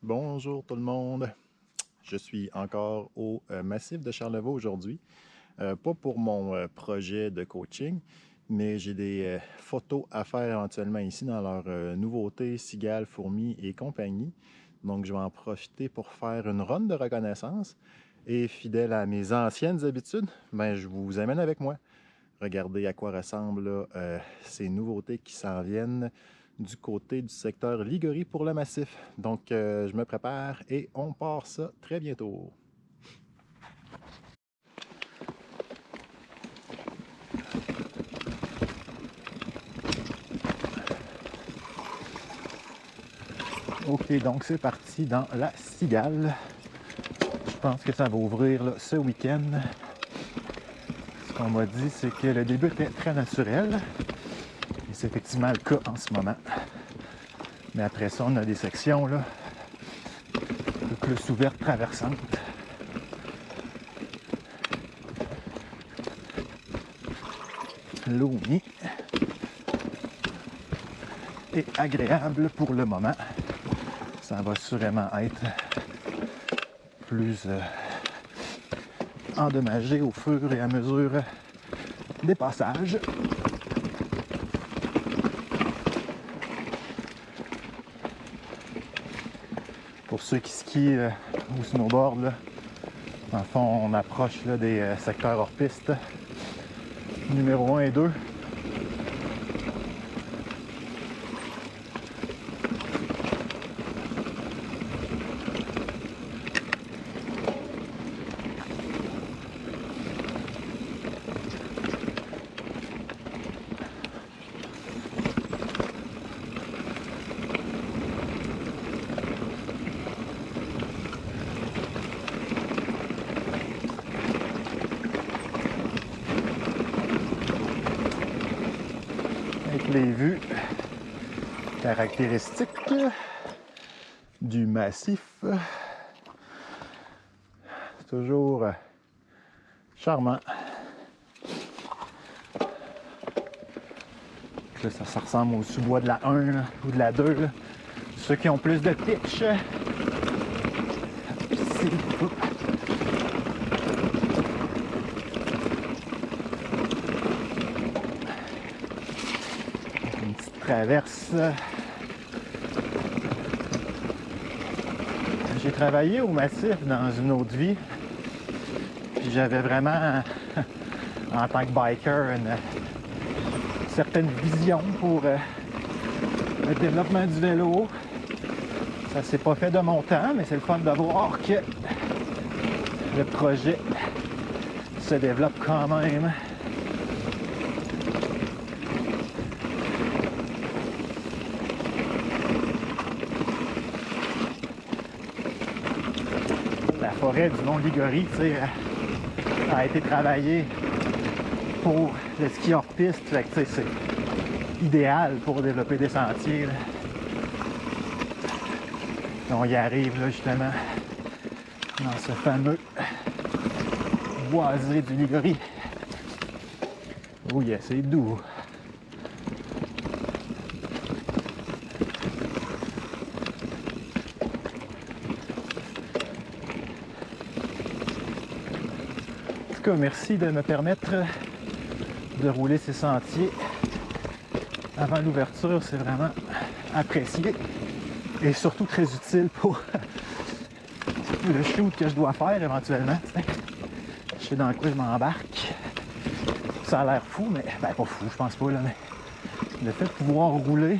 Bonjour tout le monde. Je suis encore au massif de Charlevoix aujourd'hui. Pas pour mon projet de coaching, mais j'ai des photos à faire éventuellement ici dans leur nouveauté Cigale, Fourmis et compagnie. Donc je vais en profiter pour faire une run de reconnaissance. Et fidèle à mes anciennes habitudes, je vous amène avec moi. Regardez à quoi ressemblent là, ces nouveautés qui s'en viennent du côté du secteur Ligorie pour le massif. Donc, je me prépare et on part ça très bientôt. OK, donc c'est parti dans la Cigale. Je pense que ça va ouvrir là, ce week-end. Ce qu'on m'a dit, c'est que le début était très naturel. Et c'est effectivement le cas en ce moment. Mais après ça, on a des sections là, un peu plus ouvertes, traversantes. L'eau est agréable pour le moment. Ça va sûrement être plus endommagé au fur et à mesure des passages. Pour ceux qui skient ou snowboardent, là, en fond, on approche là, des secteurs hors piste numéro 1 et 2. Avec les vues caractéristiques du massif. C'est toujours charmant. Là, ça ressemble au sous-bois de la 1 là, ou de la 2. Là. Ceux qui ont plus de pitch. Ici. Une petite traverse. J'ai travaillé au massif dans une autre vie. Puis j'avais vraiment, en tant que biker, une certaine vision pour le développement du vélo. Ça s'est pas fait de mon temps, mais c'est le fun de voir que le projet se développe quand même. La forêt du Mont Ligorie, tu sais, a été travaillée pour le ski hors piste. Fait que, tu sais, c'est idéal pour développer des sentiers. Là. On y arrive là justement dans ce fameux boisé du Ligorie. Oh yeah, c'est doux. En tout cas, merci de me permettre de rouler ces sentiers avant l'ouverture. C'est vraiment apprécié et surtout très utile pour le shoot que je dois faire éventuellement. Je sais dans quoi je m'embarque. Ça a l'air fou, mais ben pas fou, je pense pas là, mais le fait de pouvoir rouler,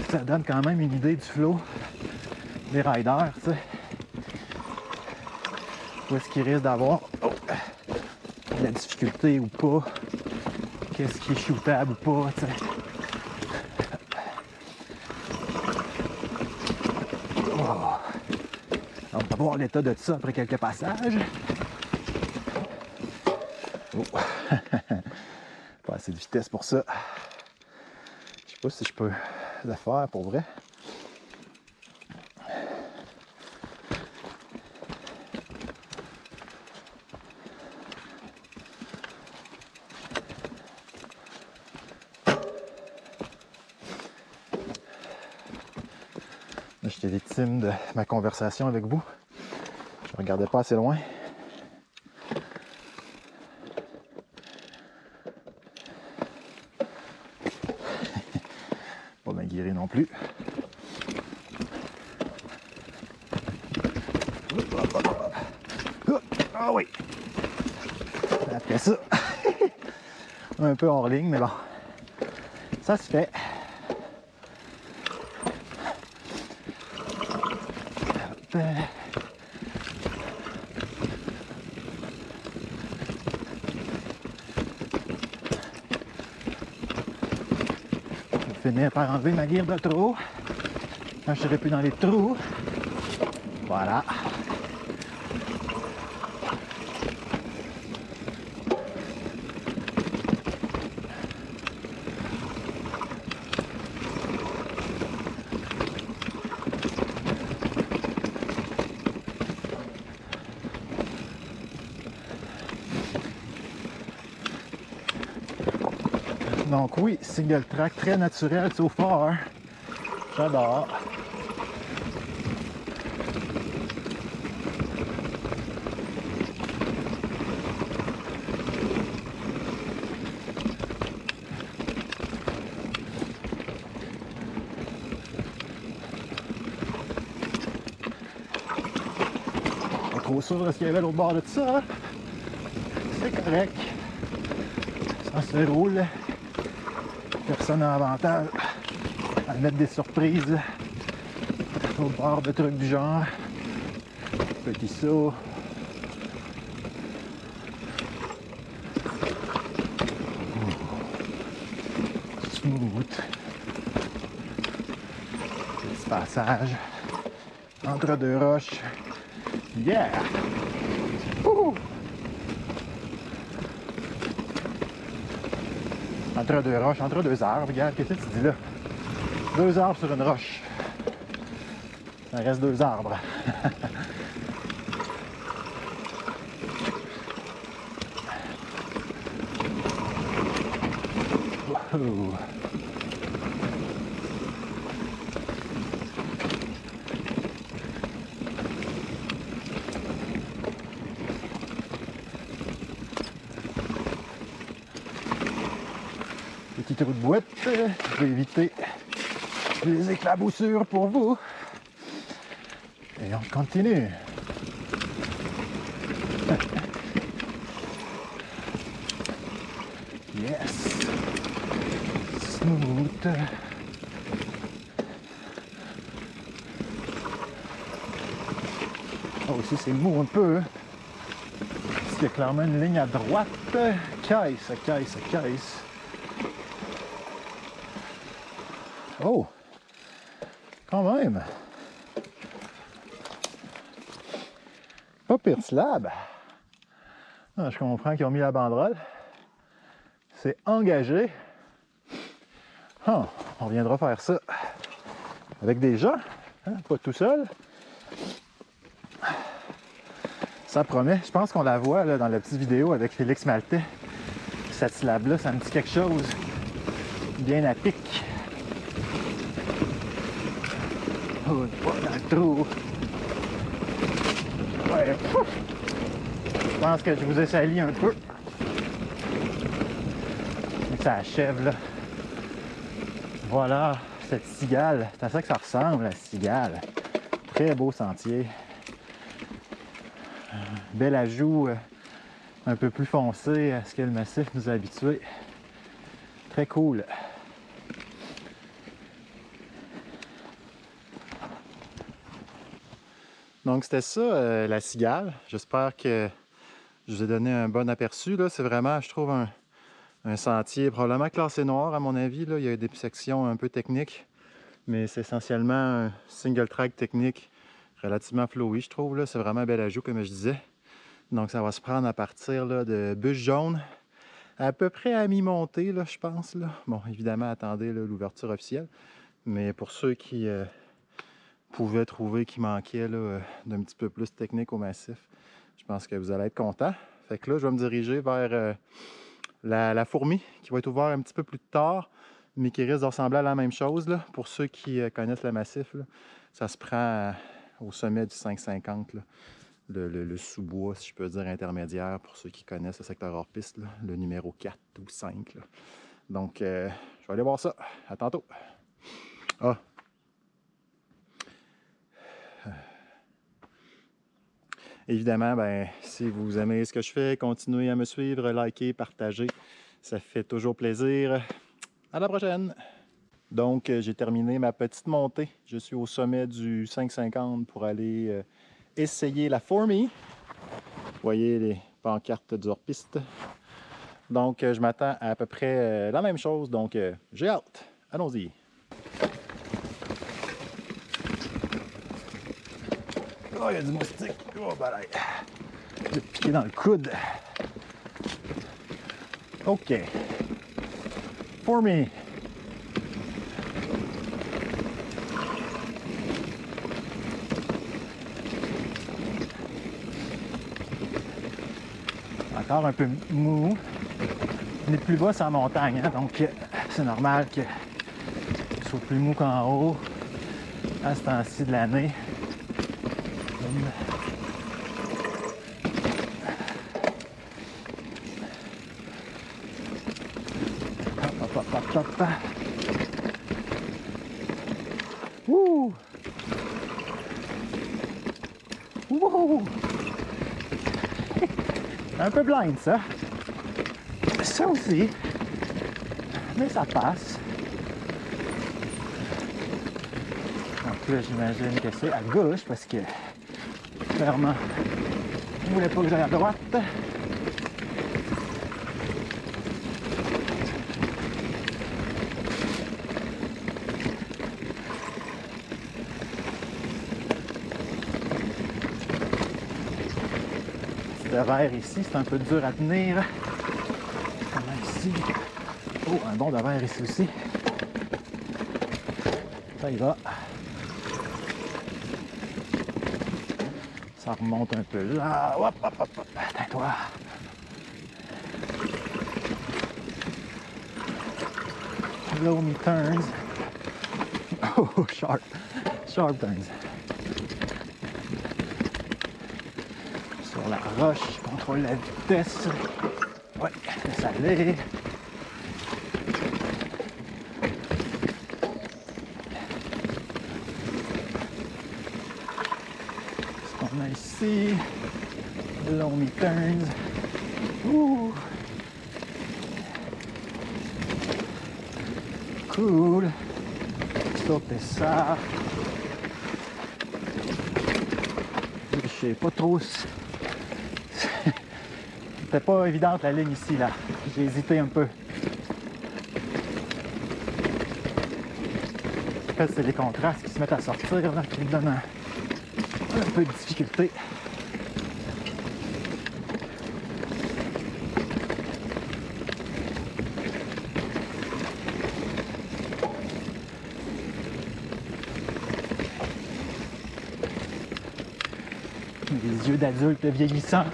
ça donne quand même une idée du flow des riders, tu sais. Où est-ce qu'ils risquent d'avoir de la difficulté ou pas, qu'est-ce qui est shootable ou pas, tu sais. Oh. On va voir l'état de ça après quelques passages. Oh. Pas assez de vitesse pour ça. Je sais pas si je peux le faire pour vrai. J'étais victime de ma conversation avec vous. Je ne regardais pas assez loin. Pas bien guéri non plus. Ah oui! Après ça, un peu hors ligne, mais bon, ça se fait. Je vais finir par enlever ma guire de trop. Quand je serai plus dans les trous. Voilà. Donc oui, single track très naturel so far. J'adore. Pas trop sûr de ce qu'il y avait à l'autre bord de ça. C'est correct. Ça se roule. Personne n'a avantage à mettre des surprises au bord de trucs du genre. Petit saut. Smooth. Petit passage entre deux roches. Yeah! Ouh! Entre deux roches, entre deux arbres. Regarde, qu'est-ce que tu dis là? Deux arbres sur une roche. Ça reste deux arbres. Wow. Petit trou de boîte, je vais éviter les éclaboussures pour vous. Et on continue. Yes. Smooth. Oh, ici c'est mou un peu. Il y a clairement une ligne à droite. Caisse, caisse, caisse. Oh! Quand même! Pas pire slab. Ah, je comprends qu'ils ont mis la banderole. C'est engagé. Ah, on viendra faire ça avec des gens, hein, pas tout seul. Ça promet. Je pense qu'on la voit là, dans la petite vidéo avec Félix Maltais. Cette slab-là, ça me dit quelque chose bien à pic. Oh, pas dans le trou. Ouais. Je pense que je vous ai sali un peu. Ça achève là. Voilà, cette cigale. C'est à ça que ça ressemble, la cigale. Très beau sentier. Bel ajout un peu plus foncé à ce que le massif nous a habitués. Très cool. Donc c'était ça, la cigale. J'espère que je vous ai donné un bon aperçu. C'est vraiment, je trouve, un sentier probablement classé noir à mon avis. Là. Il y a des sections un peu techniques, mais c'est essentiellement un single track technique relativement flowy, je trouve. C'est vraiment un bel ajout, comme je disais. Donc ça va se prendre à partir là, de Bûche Jaune, à peu près à mi-montée, là, je pense. Là. Bon, évidemment, attendez l'ouverture officielle. Mais pour ceux qui pouvaient trouver qu'il manquait d'un petit peu plus technique au massif, je pense que vous allez être contents. Fait que là, je vais me diriger vers la fourmi, qui va être ouverte un petit peu plus tard, mais qui risque de ressembler à la même chose, là, pour ceux qui connaissent le massif. Là. Ça se prend au sommet du 550, là, le sous-bois, si je peux dire, intermédiaire, pour ceux qui connaissent le secteur hors-piste, là, le numéro 4 ou 5. Là. Donc, je vais aller voir ça. À tantôt. Ah! Évidemment, ben, si vous aimez ce que je fais, continuez à me suivre, likez, partagez. Ça fait toujours plaisir. À la prochaine! Donc, j'ai terminé ma petite montée. Je suis au sommet du 550 pour aller essayer la Fourmi. Vous voyez les pancartes du hors-piste. Donc, je m'attends à peu près la même chose. Donc, j'ai hâte. Allons-y. Oh, il y a du moustique. Oh, balai. Je vais piquer dans le coude. OK. Fourmi. Encore un peu mou. On est plus bas sur la montagne, hein, donc c'est normal que ce soit plus mou qu'en haut à ce temps-ci de l'année. Hop, hop, hop, hop, hop. Wouh! Wouh! Un peu blind, ça. Ça aussi. Mais ça passe. Donc là, j'imagine que c'est à gauche parce que clairement, je voulais pas que j'aille à droite. Le verre ici, c'est un peu dur à tenir. Ici. Oh, un bon de verre ici aussi. Ça y va. Ça remonte un peu là. Hop, hop, hop, hop. Attends-toi. Low me turns. Oh, sharp. Sharp turns. Sur la roche, je contrôle la vitesse. Ouais, laisse aller. Ce qu'on a ici. Low me turns. Ouh. Cool. Sauter ça. Je sais pas trop. C'était pas évidente la ligne ici là. J'ai hésité un peu. En fait, c'est les contrastes qui se mettent à sortir là, qui me donnent un peu de difficulté. Des yeux d'adulte vieillissants.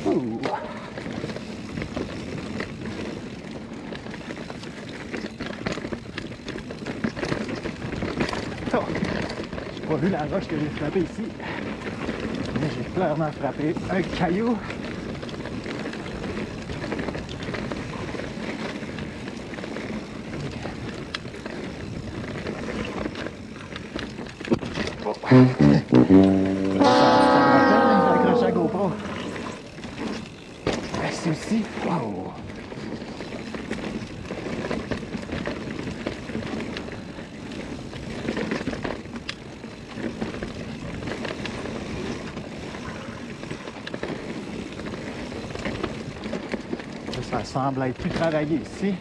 Ouh. Oh. J'ai pas vu la roche que j'ai frappée ici, mais j'ai clairement frappé un caillou. J'accroche à GoPro. C'est aussi. Wow! Ça semble être plus travaillé ici.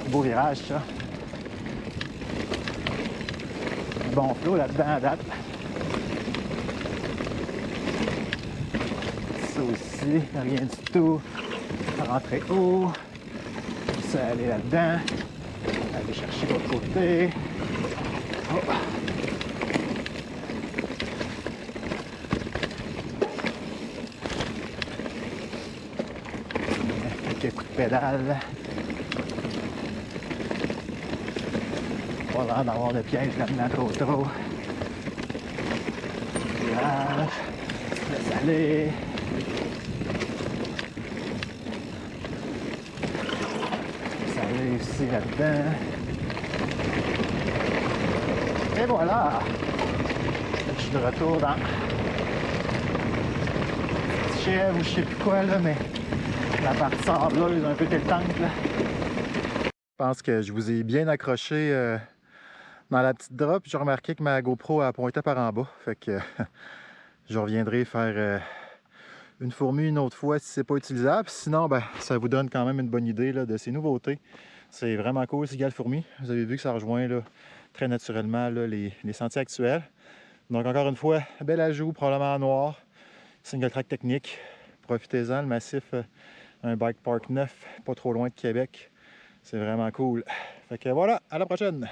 Beau virage, ça. Bon flot là-dedans à date. Ça aussi, rien du tout. Rentrer haut. Ça aller là-dedans. Aller chercher l'autre côté. Oh. quelques coups de pédale. Pas l'air d'avoir de pièges là-dedans trop. Virage, laisse aller. Laisse aller ici là-dedans. Et voilà! Je suis de retour dans chèvre ou je sais plus quoi là, mais la partie sableuse un peu tétante là. Je pense que je vous ai bien accroché dans la petite drop. J'ai remarqué que ma GoPro a pointé par en bas. Fait que je reviendrai faire une fourmi une autre fois si c'est pas utilisable. Sinon, ben, ça vous donne quand même une bonne idée là, de ces nouveautés. C'est vraiment cool, Cigale Fourmi. Vous avez vu que ça rejoint là, très naturellement là, les sentiers actuels. Donc encore une fois, bel ajout, probablement en noir. Single track technique. Profitez-en, le massif, un bike park neuf, pas trop loin de Québec. C'est vraiment cool. Fait que voilà, à la prochaine!